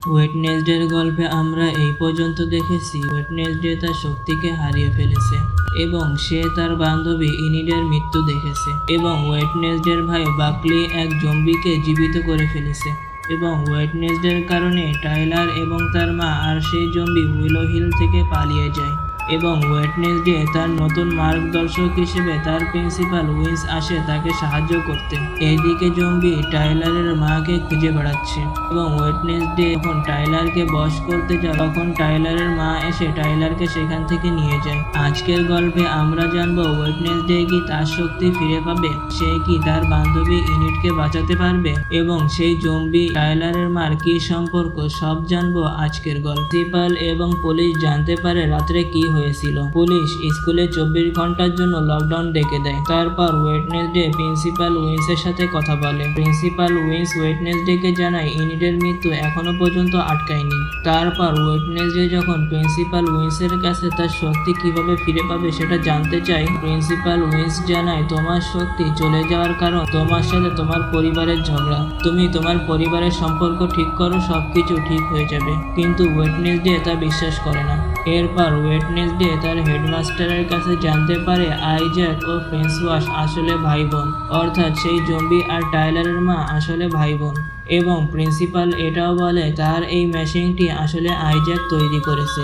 ওয়েডনেসডের গল্পে আমরা এই পর্যন্ত দেখেছি ওয়েডনেসডে তার শক্তিকে হারিয়ে ফেলেছে এবং সে তার বান্ধবী ইনিডের মৃত্যু দেখেছে এবং ওয়েডনেসডের ভাই বাকলি এক জম্বিকে জীবিত করে ফেলেছে এবং ওয়েডনেসডের কারণে টাইলার এবং তার মা আর সেই জম্বি উইলো হিল থেকে পালিয়ে যায় এবং ওয়েডনেসডে তার নতুন মার্গদর্শক হিসেবে তার প্রিন্সিপাল উইন্স আসে তাকে সাহায্য করতে। এইদিকে জম্বি টাইলারের মাকে খুঁজে বেড়াচ্ছে এবং ওয়েডনেসডে যখন টাইলারকে বশ করতে যায় তখন টাইলারের মা এসে টাইলারকে সেখান থেকে নিয়ে যায়। আজকের গল্পে আমরা জানবো ওয়েডনেসডে কি তার শক্তি ফিরে পাবে, সে কি তার বান্ধবী ইনিটকে বাঁচাতে পারবে এবং সেই জম্বি টাইলারের মার কি সম্পর্ক সব জানবো আজকের গল্প। প্রিন্সিপাল এবং পুলিশ জানতে পারে রাত্রে কি হয়েছিল। পুলিশ স্কুলে 24 ঘন্টার জন্য লকডাউন ডেকে দেয়। তারপর ওয়েডনেসডে প্রিন্সিপাল উইন্সের সাথে কথা বলে। প্রিন্সিপাল উইন্স ওয়েডনেসডেকে জানায় ইনিডের মৃত্যু এখনো পর্যন্ত আটকায়নি। তারপর ওয়েডনেসডে যখন প্রিন্সিপাল উইন্সের কাছে তার শক্তি কিভাবে ফিরে পাবে সেটা জানতে চায়, প্রিন্সিপাল উইন্স জানায় তোমার শক্তি চলে যাওয়ার কারণ তোমার সাথে তোমার পরিবারের ঝগড়া। তুমি তোমার পরিবারের সম্পর্ক ঠিক করো, সবকিছু ঠিক হয়ে যাবে। কিন্তু ওয়েডনেসডে তা বিশ্বাস করে না। এরপর ওয়েডনেসডে তার হেডমাস্টারের কাছে জানতে পারে আইজ্যাক ও ফ্রেন্সওয়াশ আসলে ভাই বোন, অর্থাৎ সেই জম্বি আর টাইলারের মা আসলে ভাই বোন। এবং প্রিন্সিপাল এটাও বলে তার এই মেশিনটি আসলে আইজ্যাক তৈরি করেছে।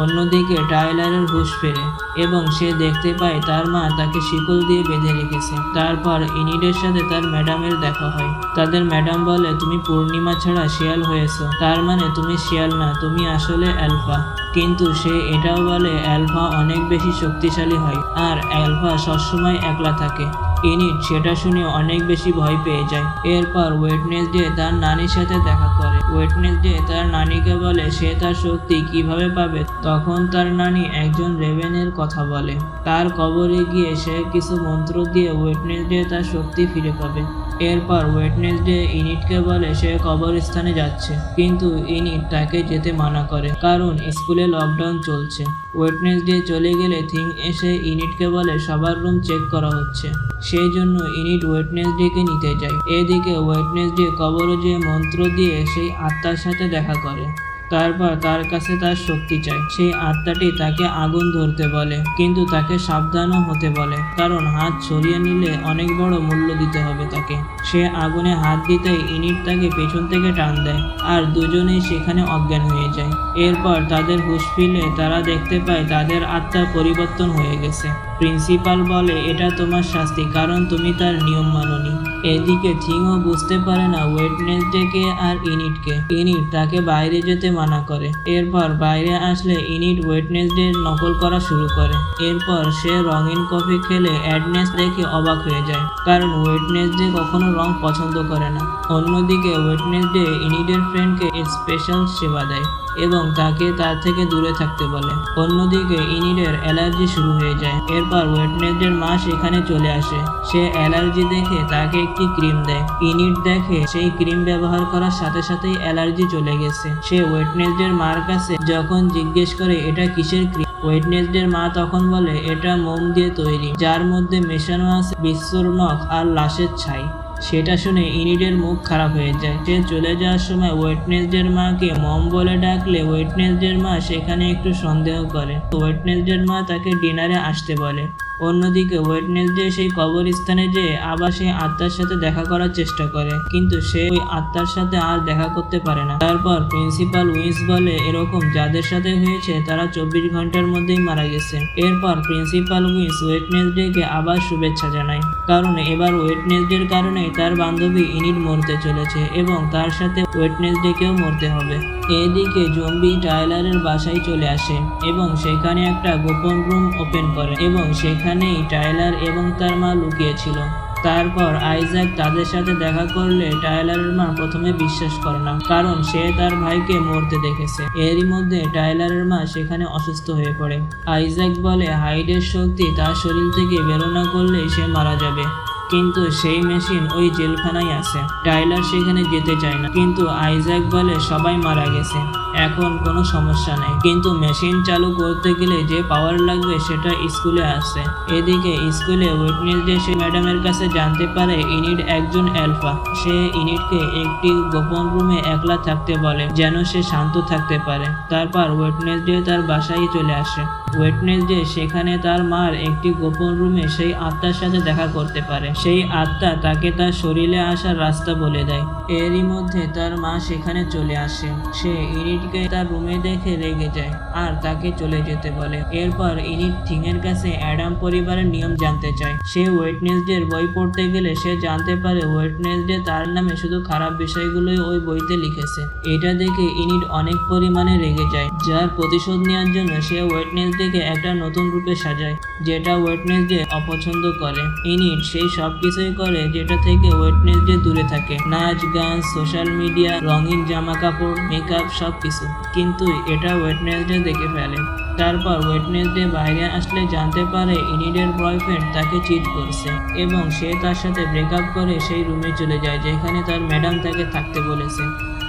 অন্যদিকে টাইলারের হুঁশ ফেরে এবং সে দেখতে পায় তার মা তাকে শিকল দিয়ে বেঁধে রেখেছে। তারপর ইনিডের সাথে তার ম্যাডামের দেখা হয়। তাদের ম্যাডাম বলে তুমি পূর্ণিমা ছাড়া শিয়াল হয়েছো, তার মানে তুমি শিয়াল না, তুমি আসলে অ্যালফা। কিন্তু সে এটাও বলে অ্যালফা অনেক বেশি শক্তিশালী হয় আর অ্যালফা সবসময় একলা থাকে। ইনিট সেটা শুনে অনেক বেশি ভয় পেয়ে যায়। এরপর ওয়েডনেসডে তার নানির সাথে দেখা করে। ওয়েডনেসডে তার নানিকে বলে সে তার শক্তি কিভাবে পাবে। তখন তার নানি একজন রেভেনের কথা বলে। তার কবরে গিয়ে সে কিছু মন্ত্র দিয়ে ওয়েডনেসডে তার শক্তি ফিরে পাবে। এরপর ওয়েডনেসডে ইনিটকে বলে সে কবরস্থানে যাচ্ছে, কিন্তু ইনিট তাকে যেতে মানা করে কারণ স্কুলে লকডাউন চলছে। ওয়েডনেসডে চলে গেলে থিং এসে ইনিটকে বলে সবার রুম চেক করা হচ্ছে, সেই জন্য ইনিট ওয়েডনেসডেকে নিতে যায়। এদিকে ওয়েডনেসডে কবরে যে মন্ত্র দিয়ে সেই আত্মার সাথে দেখা করে। তারপর তার কাছে তার শক্তি চায়। সেই আত্মাটি তাকে আগুন ধরতে বলে, কিন্তু তাকে সাবধানও হতে বলে কারণ হাত সরিয়ে নিলে অনেক বড় মূল্য দিতে হবে তাকে। সে আগুনে হাত দিতেই ইনিট তাকে পেছন থেকে টান দেয় আর দুজনেই সেখানে অজ্ঞান হয়ে যায়। এরপর তাদের হুঁশ ফিরলে তারা দেখতে পায় তাদের আত্মা পরিবর্তন হয়ে গেছে। প্রিন্সিপাল বলে এটা তোমার শাস্তি কারণ তুমি তার নিয়ম মানোনি। এদিকে থিংও বুঝতে পারে না ওয়েডনেসডেকে আর ইনিটকে। ইনিট তাকে বাইরে যেতে মানা করে। এরপর বাইরে আসলে ইনিট ওয়েডনেসডের নকল করা শুরু করে। এরপর সে রঙিন কফি খেলে অ্যাডনেস দেখে অবাক হয়ে যায় কারণ ওয়েডনেসডে কখনো রং পছন্দ করে না। অন্যদিকে ওয়েডনেসডে ইনিটের ফ্রেন্ডকে স্পেশাল সেবা দেয় এবং তাকে তার থেকে দূরে থাকতে বলে। অন্যদিকে ইনিডের অ্যালার্জি শুরু হয়ে যায়। এরপর ওয়েডনেসডের মা সেখানে চলে আসে। সে অ্যালার্জি দেখে তাকে একটি ক্রিম দেয়। ইনিট দেখে সেই ক্রিম ব্যবহার করার সাথে সাথেই অ্যালার্জি চলে গেছে। সে ওয়েডনেসডের মার কাছে যখন জিজ্ঞেস করে এটা কিসের ক্রিম, ওয়েডনেসডের মা তখন বলে এটা মোম দিয়ে তৈরি, যার মধ্যে মেশানো আছে বিশ্বর নখ আর লাশের ছাই। সেটা শুনে ইনিডের মুখ খারাপ হয়ে যায়। সে চলে যাওয়ার সময় ওয়েডনেসডের মাকে মম বলে ডাকলে ওয়েডনেসডের মা সেখানে একটু সন্দেহ করে। ওয়েডনেসডের মা তাকে ডিনারে আসতে বলে। অন্যদিকে ওয়েডনেসডে সেই কবরস্থানে যেয়ে আবার সেই আত্মার সাথে দেখা করার চেষ্টা করে, কিন্তু সে ওই আত্মার সাথে আর দেখা করতে পারে না। তারপর প্রিন্সিপাল উইন্স বলে এরকম যাদের সাথে হয়েছে তারা 24 ঘন্টার মধ্যেই মারা গেছে। এরপর প্রিন্সিপাল উইন্স ওয়েডনেসডেকে আবার শুভেচ্ছা জানায় কারণ এবার ওয়েডনেসডের কারণে তার বান্ধবী ইনিট মরতে চলেছে এবং তার সাথে ওয়েডনেসডেকেও মরতে হবে। এদিকে জম্বি টাইলারের বাসায় চলে আসে এবং সেখানে একটা গোপন রুম ওপেন করে এবং সেখানেই টাইলার এবং তার মা লুকিয়েছিল। তারপর আইজ্যাক তাদের সাথে দেখা করলে টাইলারের মা প্রথমে বিশ্বাস করে না কারণ সে তার ভাইকে মরতে দেখেছে। এরই মধ্যে টাইলারের মা সেখানে অসুস্থ হয়ে পড়ে। আইজ্যাক বলে হাইডের শক্তি তার শরীর থেকে বের না করলে সে মারা যাবে। কিন্তু সেই মেশিন ওই জেলখানায় আছে। টাইলার সেখানে যেতে চায় না, কিন্তু আইজ্যাক বলে সবাই মারা গেছে, এখন কোনো সমস্যা নেই। কিন্তু মেশিন চালু করতে গেলে যে পাওয়ার লাগবে সেটা স্কুলে আছে। এদিকে স্কুলে ওয়েডনেসডে সে ম্যাডামের কাছে জানতে পারে ইনিড একজন অ্যালফা। সে ইনিডকে একটি গোপন রুমে একলা থাকতে বলে যেন সে শান্ত থাকতে পারে। তারপর ওয়েডনেসডে তার বাসায় চলে আসে। ওয়েডনেসডে সেখানে তার মার একটি গোপন রুমে সেই আত্মার সাথে দেখা করতে পারে। সেই আত্মা তাকে তার শরীরে আসার রাস্তা বলে দেয়। এরই মধ্যে তার মা সেখানে চলে আসে। সে ইনিডকে তার রুমে দেখে রেগে যায় আর তাকে চলে যেতে বলে। এরপর ইনিড থিংয়ের কাছে অ্যাডাম পরিবারের নিয়ম জানতে চায়। সে ওয়েডনেসডের বই পড়তে গেলে সে জানতে পারে ওয়েডনেসডে তার নামে শুধু খারাপ বিষয়গুলোই ওই বইতে লিখেছে। এটা দেখে ইনিড অনেক পরিমাণে রেগে যায়, যার প্রতিশোধ নেওয়ার জন্য সে ওয়েডনেসডেকে একটা নতুন রূপে সাজায় যেটা ওয়েডনেসডে অপছন্দ করে। ইনিড সেই সব কিছুই করে যেটা থেকে ওয়েডনেসডে দূরে থাকে, নাচ গান, সোশ্যাল মিডিয়া, রঙিন জামা কাপড়, মেকআপ, সব কিছু। কিন্তু এটা ওয়েডনেসডে দেখে ফেলে। তারপর ওয়েডনেসডে বাইরে আসলে জানতে পারে ইনিডের বয়ফ্রেন্ড তাকে চিট করছে এবং সে তার সাথে ব্রেকআপ করে সেই রুমে চলে যায় যেখানে তার ম্যাডাম তাকে থাকতে বলেছে।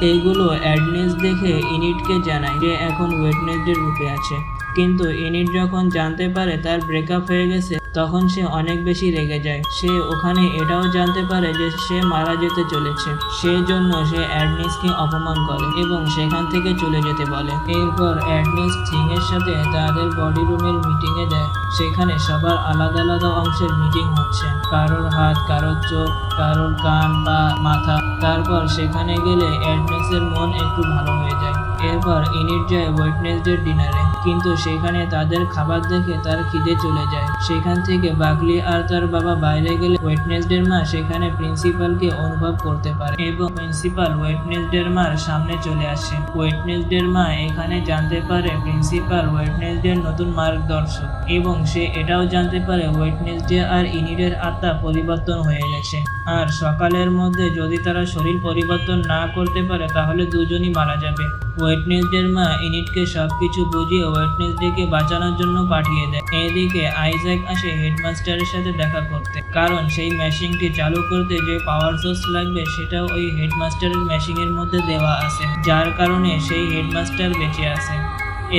এইগুলো অ্যাডনেস দেখে ইনিডকে জানায় যে এখন ওয়েডনেসডের রূপে আছে। কিন্তু ইনিড যখন জানতে পারে তার ব্রেকআপ হয়ে গেছে তখন সে অনেক বেশি রেগে যায়। সে ওখানে এটাও জানতে পারে যে সে মারা যেতে চলেছে, সেজন্য সে অ্যাডনেসকে অপমান করে এবং সেখান থেকে চলে যেতে বলে। এরপর অ্যাডনেস থিংয়ের সাথে তাদের বডি রুমের মিটিংয়ে দেয়। সেখানে সবার আলাদা আলাদা অংশের মিটিং হচ্ছে, কারোর হাত, কারোর চোখ, কারোর কান বা মাথা। তারপর সেখানে গেলে অ্যাডনেসের মন একটু ভালো হয়ে যায়। এরপর ইনিড যায় ওয়েডনেসডের ডিনারে, কিন্তু সেখানে তাদের খাবার দেখে তার খিদে চলে যায়। সেখান থেকে বাকলি আর তার বাবা বাইরে গেলে ওয়েডনেসডের মা সেখানে প্রিন্সিপালকে অনুভব করতে পারে এবং প্রিন্সিপাল ওয়েডনেসডের মার সামনে চলে আসে। ওয়েডনেসডের মা এখানে জানতে পারে প্রিন্সিপাল ওয়েডনেসডের নতুন মার্গদর্শক এবং সে এটাও জানতে পারে ওয়েডনেসডে আর ইনিডের আত্মা পরিবর্তন হয়ে গেছে আর সকালের মধ্যে যদি তারা শরীর পরিবর্তন না করতে পারে তাহলে দুজনই মারা যাবে। ওয়েডনেসডের মা ইনিডকে সবকিছু বুঝিয়ে ওয়েডনেসডেকে বাঁচানোর জন্য পাঠিয়ে দেয়। এদিকে আইজ্যাক আসে হেডমাস্টারের সাথে দেখা করতে, কারণ সেই মেশিনটি চালু করতে যে পাওয়ার সোর্স লাগবে সেটাও ওই হেডমাস্টারের মেশিনের মধ্যে দেওয়া আছে, যার কারণে সেই হেডমাস্টার বেঁচে আছে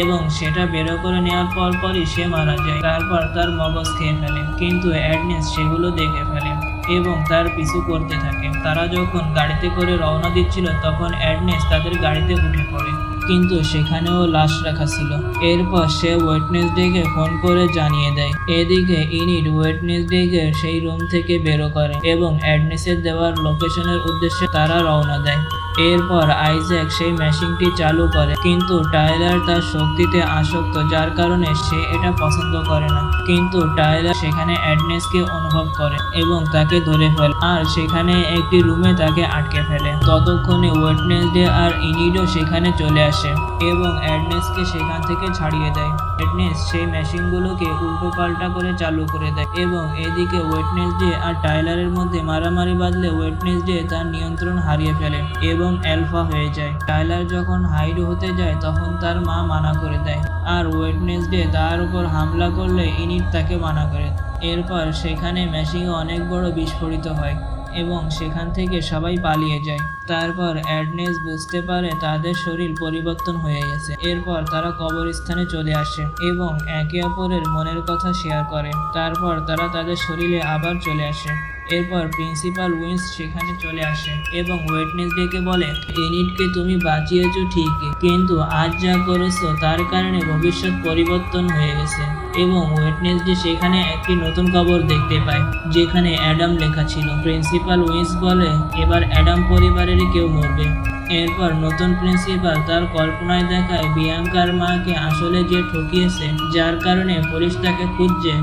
এবং সেটা বেরো করে নেওয়ার পরই সে মারা যায়। তারপর তার মগজ খেয়ে ফেলে, কিন্তু অ্যাডনেস সেগুলো দেখে ফেলে এবং তার পিছু করতে থাকে। তারা যখন গাড়িতে করে রওনা দিচ্ছিল তখন অ্যাডনেস তাদের গাড়িতে উঠে পড়ে, কিন্তু সেখানেও লাশ রাখা ছিল। এরপর সে ওয়েডনেসডেকে ফোন করে জানিয়ে দেয়। এদিকে ইনিড ওয়েডনেসডেকে সেই রুম থেকে বেরো করে এবং অ্যাডনেসের দেওয়ার লোকেশনের উদ্দেশ্যে তারা রওনা দেয়। এরপর আইজ্যাক সেই মেশিনটি চালু করে, কিন্তু টাইলার তার শক্তিতে আসক্ত, যার কারণে সে এটা পছন্দ করে না। কিন্তু টাইলার সেখানে অ্যাডনেসকে অনুভব করে এবং তাকে ধরে ফেলে আর সেখানে একটি রুমে তাকে আটকে ফেলে। ততক্ষণে ওয়েডনেসডে আর ইনিডও সেখানে চলে আসে এবং অ্যাডনেসকে সেখান থেকে ছাড়িয়ে দেয়। অ্যাডনেস সেই মেশিনগুলোকে উল্টো পাল্টা করে চালু করে দেয় এবং এদিকে ওয়েডনেসডে আর টাইলারের মধ্যে মারামারি বাঁধলে ওয়েডনেসডে তার নিয়ন্ত্রণ হারিয়ে ফেলে এবং অ্যালফা হয়ে যায়। টাইলার যখন হাইড হতে যায় তখন তার মা মানা করে দেয় আর ওয়েডনেসডে তার উপর হামলা করলে ইনিড তাকে মানা করে। এরপর সেখানে মেশিনে অনেক বড় বিস্ফোরিত হয় এবং সেখান থেকে সবাই পালিয়ে যায়। তারপর অ্যাডনেস বুঝতে পারে তাদের শরীর পরিবর্তন হয়ে গেছে। এরপর তারা কবরস্থানে চলে আসে এবং একে অপরের মনের কথা শেয়ার করে। তারপর তারা তাদের শরীরে আবার চলে আসে। এরপর প্রিন্সিপাল উইন্স সেখানে চলে আসে এবং ওয়েডনেসডেকে বলে, ইনিডকে তুমি বাঁচিয়েছো ঠিকই, কিন্তু আজ যা করেছো তার কারণে ভবিষ্যৎ পরিবর্তন হয়ে গেছে। এবং ওয়েডনেসডে সেখানে একটি নতুন কবর দেখতে পায় যেখানে অ্যাডাম লেখা ছিল। প্রিন্সিপাল উইন্স বলে এবার অ্যাডাম পরিবারেরই কেউ মরবে। এরপর নতুন প্রিন্সিপাল তার কল্পনায় দেখায় বিয়াঙ্কার মাকে আসলে যে ঠকিয়েছে, যার কারণে পুলিশ তাকে খুঁজছে,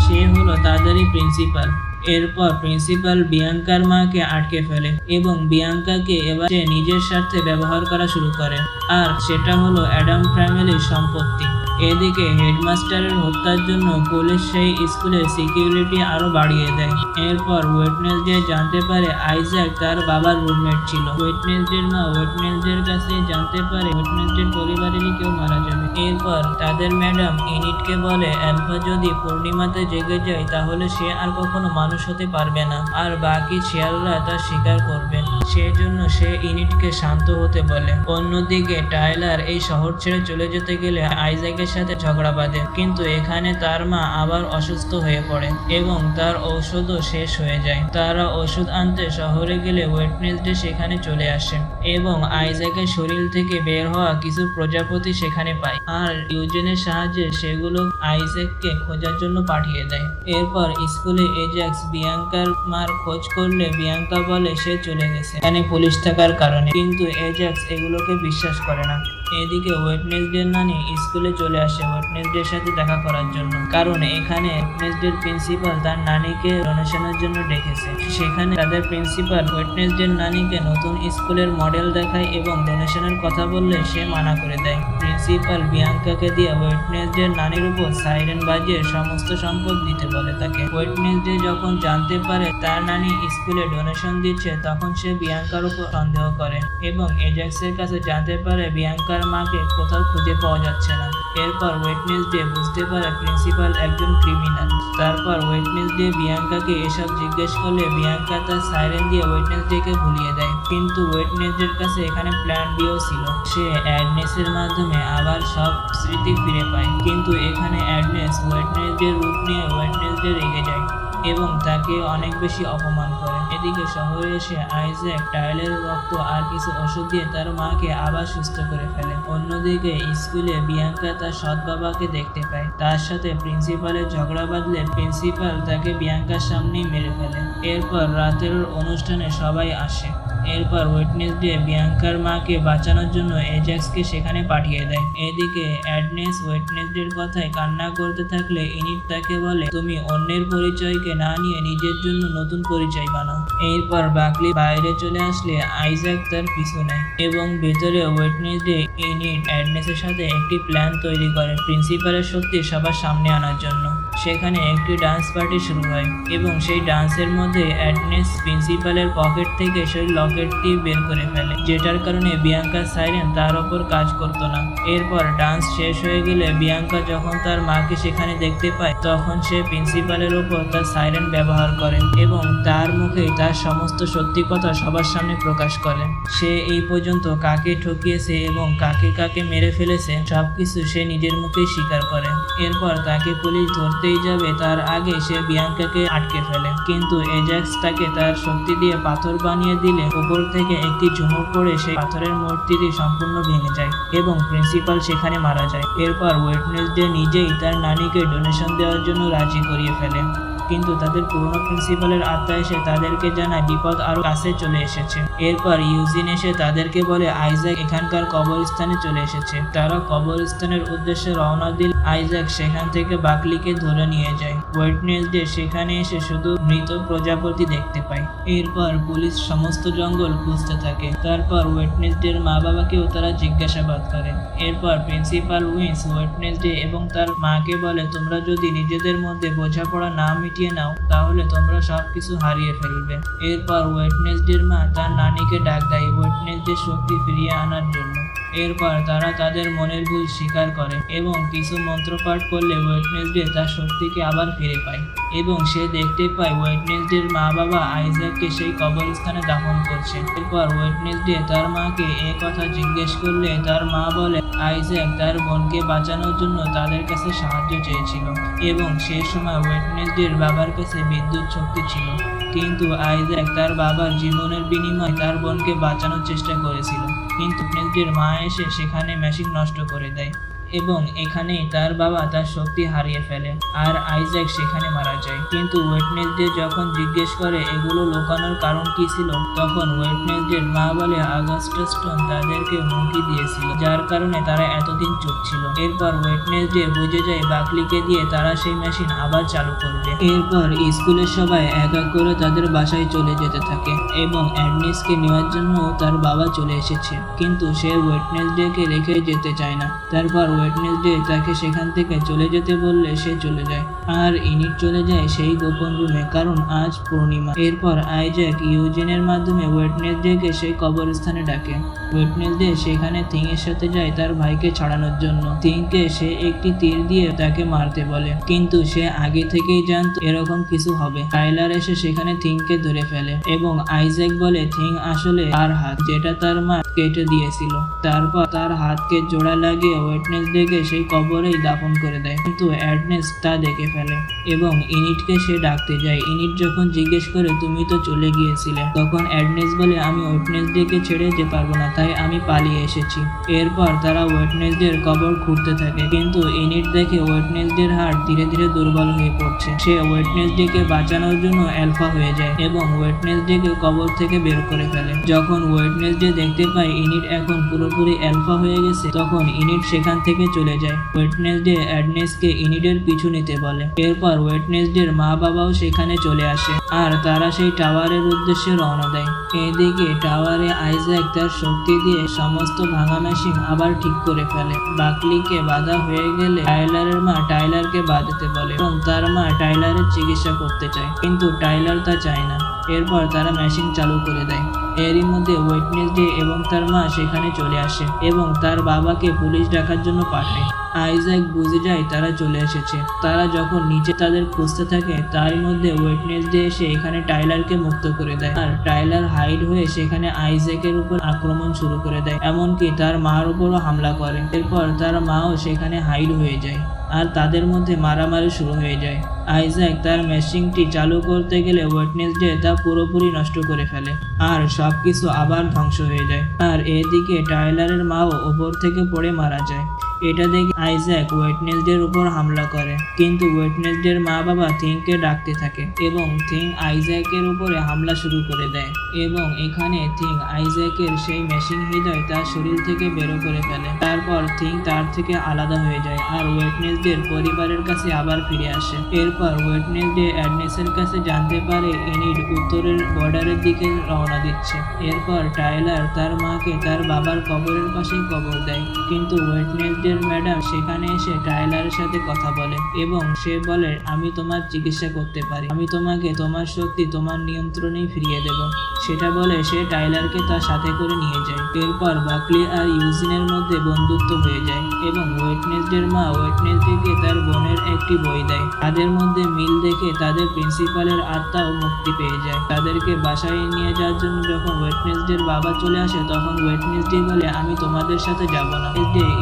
সে হলো তাদেরই প্রিন্সিপাল। এরপর প্রিন্সিপাল বিয়াঙ্কার মাকে আটকে ফেলে এবং বিয়াঙ্কাকে এবার সে নিজের স্বার্থে ব্যবহার করা শুরু করে আর সেটা হলো অ্যাডাম ফ্যামিলির সম্পত্তি। এদিকে হেডমাস্টারের হত্যার জন্য পুলিশ সেই স্কুলের সিকিউরিটি আরো বাড়িয়ে দেয়। এরপর ওয়েডনেসডে জানতে পারে আইজ্যাক তার বাবার রুমমেট ছিল। ওয়েডনেসডের মা ওয়েডনেসডের কাছে জানতে পারে ওয়েডনেসডের পরিবারেরই কেউ মারা যাবে। এরপর তাদের ম্যাডাম ইনিটকে বলে অ্যালফা যদি পূর্ণিমাতে জেগে যায় তাহলে সে আর কখনো মানুষ হতে পারবে না, আর বাকি শিয়ালরা তা স্বীকার করবে। সেজন্য সে ইনিটকে শান্ত হতে বলে। অন্যদিকে টাইলার এই শহর ছেড়ে চলে যেতে গেলে আইজ্যাকের সাথে ঝগড়া বাঁধে, কিন্তু এখানে তার মা আবার অসুস্থ হয়ে পড়ে এবং তার ঔষধও শেষ হয়ে যায়। তারা ওষুধ আনতে শহরে গেলে ওয়েডনেসডে সেখানে চলে আসে এবং আইজ্যাকের শরীর থেকে বের হওয়া কিছু প্রজাপতি সেখানে পায়, আর ইউজেনের সাহায্যে সেগুলো আইজ্যাককে খোঁজার জন্য পাঠিয়ে দেয়। এরপর স্কুলে এজাক্স বিয়াঙ্কার মার খোঁজ করলে বিয়াঙ্কা বলে সে চলে গেছে এখানে পুলিশ থাকার কারণে, কিন্তু এজাক্স এগুলোকে বিশ্বাস করে না। এদিকে ওয়েডনেসডের নানি স্কুলে চলে আসে ওয়েডনেসডের সাথে দেখা করার জন্য, কারণ এখানে ওয়েডনেসডের প্রিন্সিপাল তার নানিকে ডোনেশনের জন্য ডেকেছে। সেখানে তাদের প্রিন্সিপাল ওয়েডনেসডের নানিকে নতুন স্কুলের মডেল দেখায় এবং ডোনেশনের কথা বললে সে মানা করে দেয়। প্রিন্সিপাল বিয়াঙ্কাকে দিয়ে ওয়েডনেসডের নানির উপর সাইরেন বাজিয়ে সমস্ত সম্পদ দিতে বলে তাকে। ওয়েডনেসডে যখন জানতে পারে তার নানি স্কুলে ডোনেশন দিচ্ছে তখন সে বিয়াঙ্কার উপর সন্দেহ করে এবং এজাক্সের কাছে জানতে পারে বিয়াঙ্কার মাকে কোথাও খুঁজে পাওয়া যাচ্ছে না। এরপর ওয়েডনেসডে বুঝতে পারে প্রিন্সিপাল একজন ক্রিমিনাল। তারপর ওয়েডনেসডে বিয়াঙ্কাকে এসব জিজ্ঞেস করলে বিয়াঙ্কা তার সাইরেন দিয়ে ওয়েডনেসডেকে ভুলিয়ে দেয়, কিন্তু ওয়েডনেসডের কাছে এখানে প্ল্যান বিও ছিল। সে অ্যাডনেসের মাধ্যমে আবার সব স্মৃতি ফিরে পায়, কিন্তু এখানে অ্যাডনেস ওয়েডনেসডের রূপ নিয়ে ওয়েডনেসডে রেগে যায় এবং তাকে অনেক বেশি অপমান করে। এদিকে শহরে এসে আইজ্যাক টাইলের রক্ত আর কিছু ওষুধ দিয়ে তার মাকে আবার সুস্থ করে ফেলে। অন্যদিকে স্কুলে বিয়াঙ্কা তার সৎ বাবাকে দেখতে পায়। তার সাথে প্রিন্সিপালের ঝগড়া বাঁধলে প্রিন্সিপাল তাকে বিয়াঙ্কার সামনেই মেরে ফেলে। এরপর রাতের অনুষ্ঠানে সবাই আসে। এরপর ওয়েডনেসডে বিয়াঙ্কার মাকে বাঁচানোর জন্য এজাক্সকে সেখানে পাঠিয়ে দেয়। এদিকে অ্যাডনেস ওয়েডনেসডের কথায় কান্না করতে থাকলে ইনিট তাকে বলে তুমি অন্যের পরিচয়কে না নিয়ে নিজের জন্য নতুন পরিচয় বানাও। এরপর বাকলি বাইরে চলে আসলে আইজ্যাক তার পিছু নেয় এবং ভেতরে ওয়েডনেসডে ইনিট অ্যাডনেসের সাথে একটি প্ল্যান তৈরি করে প্রিন্সিপালের শক্তি সবার সামনে আনার জন্য। সেখানে একটি ডান্স পার্টি শুরু হয় এবং সেই ডান্সের মধ্যে অ্যাডনেস প্রিন্সিপালের পকেট থেকে সেই লকেটটি বের করে ফেলে, যেটার কারণে বিয়াঙ্কার সাইরেন তার ওপর কাজ করতো না। এরপর ডান্স শেষ হয়ে গেলে বিয়াঙ্কা যখন তার মাকে সেখানে দেখতে পায় তখন সে প্রিন্সিপালের ওপর তার সাইরেন ব্যবহার করে এবং তার মুখে তার সমস্ত সত্যি কথা সবার সামনে প্রকাশ করে। সে এই পর্যন্ত কাকে ঠকিয়েছে এবং কাকে কাকে মেরে ফেলেছে সবকিছু সে নিজের মুখেই স্বীকার করে। এরপর তাকে পুলিশ ধরতেই যাবে তার আগে সে বিয়াঙ্কাকে আটকে ফেলে, কিন্তু এজাক্স তাকে তার শক্তি দিয়ে পাথর বানিয়ে দিলে উপর থেকে একটি ঝুমুর পড়ে সেই পাথরের মূর্তিটি সম্পূর্ণ ভেঙে যায় এবং প্রিন্সিপাল সেখানে মারা যায়। এরপর ওয়েডনেসডে নিজেই তার নানিকে ডোনেশন দেওয়ার জন্য রাজি করিয়ে ফেলে, কিন্তু তাদের পুরনো প্রিন্সিপালের আত্মা এসে তাদেরকে জানায় বিপদ আরো কাছে চলে এসেছে। এরপর ইউজিন এসে তাদেরকে বলে আইজ্যাক এখানকার কবরস্থানে চলে এসেছে। তারা কবরস্থানের উদ্দেশ্যে রওনা দিলে আইজ্যাক সেখান থেকে বাকলিকে ধরে নিয়ে যায়। ওয়েডনেসডে সেখানে এসে শুধু মৃত প্রজাপতি দেখতে পায়। এরপর পুলিশ সমস্ত জঙ্গল খুঁজতে থাকে। তারপর ওয়েডনেসডের মা বাবাকেও তারা জিজ্ঞাসাবাদ করে। এরপর প্রিন্সিপাল উইন্স ওয়েডনেসডে এবং তার মাকে বলে তোমরা যদি নিজেদের মধ্যে বোঝাপড়া না মিটিয়ে নাও তাহলে তোমরা সবকিছু হারিয়ে ফেলবে। এরপর ওয়েডনেসডের মা তার নানিকে ডাক দেয় ওয়েডনেসডের শক্তি ফিরিয়ে আনার জন্য। এরপর তারা তাদের মনের ভুল স্বীকার করে এবং কিছু মন্ত্রপাঠ করলে ওয়েডনেসডে তার শক্তিকে আবার ফিরে পায় এবং সে দেখতে পায় ওয়েডনেসডের মা বাবা আইজ্যাককে সেই কবরস্থানে দাফন করছে। এরপর ওয়েডনেসডে তার মাকে এ কথা জিজ্ঞেস করলে তার মা বলে আইজ্যাক তার বোনকে বাঁচানোর জন্য তাদের কাছে সাহায্য চেয়েছিল এবং সেই সময় ওয়েডনেসডের বাবার কাছে বিদ্যুৎ শক্তি ছিল, কিন্তু আইজ্যাক তার বাবার জীবনের বিনিময়ে তার বোনকে বাঁচানোর চেষ্টা করেছিল, কিন্তু ওয়েডনেসডের মা এসে সেখানে মেশিন নষ্ট করে দেয় এবং এখানেই তার বাবা তার শক্তি হারিয়ে ফেলে আর আইজ্যাক সেখানে মারা যায়। কিন্তু ওয়েডনেসডে যখন জিজ্ঞেস করে এগুলো লুকানোর কারণ কি ছিল তখন ওয়েডনেসডের মা বলে অগাস্টাস স্টোন তাদেরকে হুমকি দিয়েছিল যার কারণে তারা এতদিন চুপ ছিল। এরপর ওয়েডনেসডে বুঝে যায় বাকলিকে দিয়ে তারা সেই মেশিন আবার চালু করবে। এরপর স্কুলের সবাই এক এক করে তাদের বাসায় চলে যেতে থাকে এবং অ্যাডনেসকে নেওয়ার জন্য তার বাবা চলে এসেছে, কিন্তু সে ওয়েডনেসডেকে রেখে যেতে চায় না। তারপর ওয়েডনেসডে তাকে সেখান থেকে চলে যেতে বললে সে চলে যায়। আর ইনিট চলে যায় সেই গোপন রুমে, কারণ আজ পূর্ণিমা। এরপর আইজ্যাক ইউজিনের মাধ্যমে ওয়েডনেসডেকে সেই কবরস্থানে ডাকে। ওয়েডনেসডে সেখানে থিংয়ের সাথে যায় তার ভাইকে ছাড়ানোর জন্য। থিংকে সে একটি তীর দিয়ে তাকে মারতে বলে, কিন্তু সে আগে থেকেই জানতো এরকম কিছু হবে। টাইলার এসে সেখানে থিংকে ধরে ফেলে এবং আইজ্যাক বলে থিং আসলে তার হাত, যেটা তার মা কেটে দিয়েছিল। তারপর তার হাতকে জোড়া লাগিয়ে ওয়েডনেসডেকে সেই কবরেই দাফন করে দেয়, কিন্তু অ্যাডনেস তা দেখে ফেলে এবং ইনিটকে সে ডাকতে যায়। ইনিট যখন জিজ্ঞেস করে তুমি তো চলে গিয়েছিলে, তখন অ্যাডনেস বলে আমি ওয়েডনেসডেকে ছেড়ে যেতে পারবো না, তাই আমি পালিয়ে এসেছি। এরপর তারা ওয়েডনেসডের কবর খুঁড়তে থাকে, কিন্তু ইনিট দেখে ওয়েডনেসডের হাড় ধীরে ধীরে দুর্বল হয়ে পড়ছে। সে ওয়েডনেসডেকে বাঁচানোর জন্য অ্যালফা হয়ে যায় এবং ওয়েডনেসডেকে কবর থেকে বের করে ফেলে। যখন ওয়েডনেসডে দেখতে পায় ইনিট এখন পুরোপুরি অ্যালফা হয়ে গেছে, তখন ইনিট সেখান থেকে চলে যায়। ওয়েডনেসডে অ্যাডনেসকে ইনিটের পিছু নিতে বলে। এরপর ওয়েডনেসডের মা বাবাও সেখানে চলে আসে আর তারা সেই টাওয়ারের উদ্দেশ্যে রওনা দেয়। এদিকে টাওয়ারে আইজ্যাক তার শক্তি দিয়ে সমস্ত ভাঙা মেশিন আবার ঠিক করে ফেলে। বাকলিকে বাধা হয়ে গেলে টাইলারের মা টাইলারকে বাঁধতে বলে এবং তার মা টাইলারের চিকিৎসা করতে চায়, কিন্তু টাইলার তা চায় না। এরপর তারা মেশিন চালু করে দেয়। এরই মধ্যে ওয়েডনেসডে এবং তার মা সেখানে চলে আসে এবং তার বাবাকে পুলিশ ডাকার জন্য পাঠায়। আইজ্যাক বুঝে যায় তারা চলে এসেছে। তারা যখন নিচে তাদের খুঁজতে থাকে, তার মধ্যে ওয়েডনেসডে এসে এখানে টাইলারকে মুক্ত করে দেয় আর টাইলার হাইড হয়ে সেখানে আইজ্যাকের উপর আক্রমণ শুরু করে দেয়, এমনকি তার মার উপরও হামলা করে। এরপর তার মাও সেখানে হাইড হয়ে যায় আর তাদের মধ্যে মারামারি শুরু হয়ে যায়। আইজ্যাক তার মেশিনটি চালু করতে গেলে ওয়েডনেসডে তা পুরোপুরি নষ্ট করে ফেলে আর সবকিছু আবার ধ্বংস হয়ে যায়। আর এদিকে টাইলারের মাও ওপর থেকে পড়ে মারা যায়। এটা দেখে আইজ্যাক ওয়েডনেসডের উপর হামলা করে, কিন্তু ওয়েডনেসডের মা বাবা থিংকে ডাকতে থাকে এবং থিং আইজ্যাকের উপরে হামলা শুরু করে দেয় এবং এখানে থিং আইজ্যাকের সেই মেশিন হৃদয় তার শরীর থেকে বের করে ফেলে। তারপর থিং তার থেকে আলাদা হয়ে যায় আর ওয়েডনেসডের পরিবারের কাছে আবার ফিরে আসে। এরপর ওয়েডনেসডে অ্যাডনেসের কাছে জানতে পারে ইনিট উত্তরের বর্ডারের দিকে রওনা দিচ্ছে। এরপর টাইলার তার মাকে তার বাবার কবরের পাশেই কবর দেয়, কিন্তু ওয়েডনেসডে ম্যাডাম সেখানে এসে টাইলারের সাথে কথা বলে এবং সে বলে আমি তোমার চিকিৎসা করতে পারি, আমি তোমাকে তোমার শক্তি তোমার নিয়ন্ত্রণেই ফিরিয়ে দেব। সেটা বলে সে টাইলারকে তার সাথে করে নিয়ে যায়। এরপর বাকলি আর ইউজিনের মধ্যে বন্ধুত্ব হয়ে যায় এবং ওয়েডনেসডের মা ওয়েডনেসডেকে তার বোনের একটি বই দেয়। তাদের মধ্যে মিল দেখে তাদের প্রিন্সিপালের আত্মাও মুক্তি পেয়ে যায়। তাদেরকে বাসায় নিয়ে যাওয়ার জন্য যখন ওয়েডনেসডের বাবা চলে আসে, তখন ওয়েডনেসডে বলে আমি তোমাদের সাথে যাব না।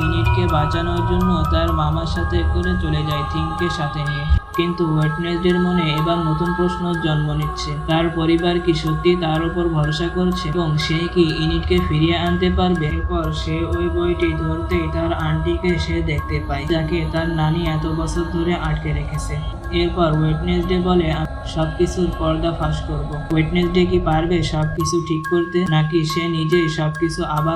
ইনিটকে বাঁচানোর জন্য তার মামার সাথে করে চলে যায় থিংকে সাথে নিয়ে। কিন্তু ওয়েডনেসডের মনে এবার নতুন প্রশ্ন জন্ম নিচ্ছে, তার পরিবার কি সত্যি তার উপর ভরসা করছে এবং সে কি ইনিটকে ফিরিয়ে আনতে পারবে? এরপর সে ওই বইটি ধরতেই তার আন্টিকে সে দেখতে পায়, যাকে তার নানি এত বছর ধরে আটকে রেখেছে। এরপর ওয়েডনেসডে বলে সবকিছুর পর্দা ফাঁস করব। ওয়েডনেসডে কি পারবে সবকিছু ঠিক করতে, নাকি সে নিজেই সবকিছু আবার